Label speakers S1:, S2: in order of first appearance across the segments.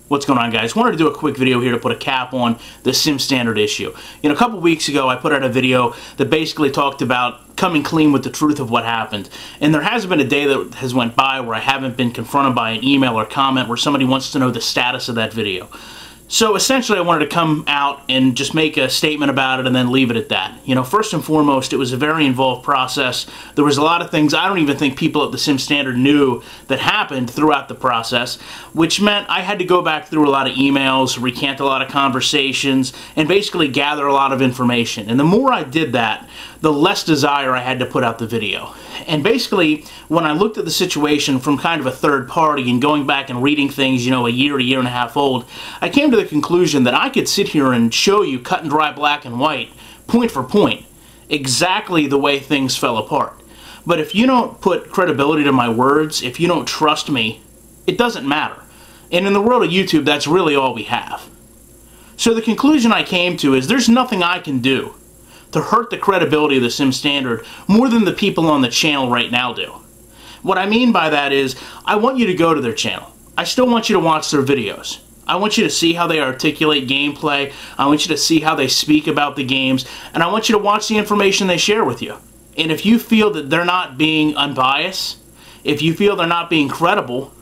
S1: What's going on, guys? Wanted to do a quick video here to put a cap on the sim standard issue. A couple weeks ago I put out a video that basically talked about coming clean with the truth of what happened. And there hasn't been a day that has went by where I haven't been confronted by an email or comment where somebody wants to know the status of that video. So essentially I wanted to come out and just make a statement about it and then leave it at that. First and foremost, it was a very involved process. There was a lot of things I don't even think people at the Sim Standard knew that happened throughout the process, which meant I had to go back through a lot of emails, recant a lot of conversations, and basically gather a lot of information. And the more I did that, the less desire I had to put out the video. And basically, when I looked at the situation from kind of a third party and going back and reading things, a year and a half old, I came to the conclusion that I could sit here and show you cut and dry black and white, point for point, exactly the way things fell apart. But if you don't put credibility to my words, if you don't trust me, it doesn't matter. And in the world of YouTube, that's really all we have. So the conclusion I came to is there's nothing I can do to hurt the credibility of the Sim Standard more than the people on the channel right now do. What I mean by that is, I want you to go to their channel. I still want you to watch their videos. I want you to see how they articulate gameplay. I want you to see how they speak about the games. And I want you to watch the information they share with you. And if you feel that they're not being unbiased, if you feel they're not being credible,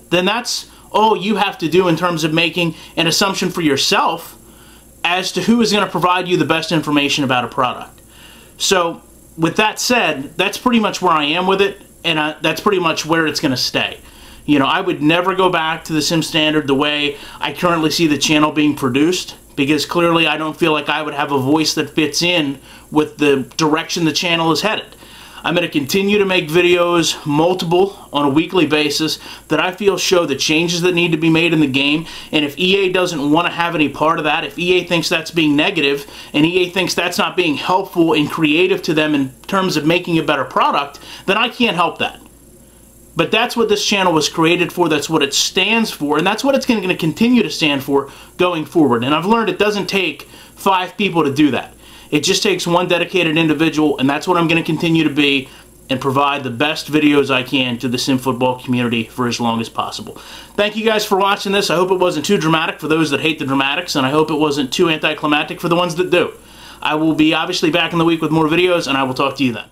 S1: then that's all you have to do in terms of making an assumption for yourself as to who is going to provide you the best information about a product. So, with that said, that's pretty much where I am with it, and that's pretty much where it's going to stay. I would never go back to the Sim Standard the way I currently see the channel being produced, because clearly I don't feel like I would have a voice that fits in with the direction the channel is headed. I'm going to continue to make videos, multiple, on a weekly basis, that I feel show the changes that need to be made in the game. And if EA doesn't want to have any part of that, if EA thinks that's being negative, and EA thinks that's not being helpful and creative to them in terms of making a better product, then I can't help that. But that's what this channel was created for, that's what it stands for, and that's what it's going to continue to stand for going forward. And I've learned it doesn't take 5 people to do that. It just takes one dedicated individual, and that's what I'm going to continue to be and provide the best videos I can to the Sim Football community for as long as possible. Thank you guys for watching this. I hope it wasn't too dramatic for those that hate the dramatics, and I hope it wasn't too anticlimactic for the ones that do. I will be obviously back in the week with more videos, and I will talk to you then.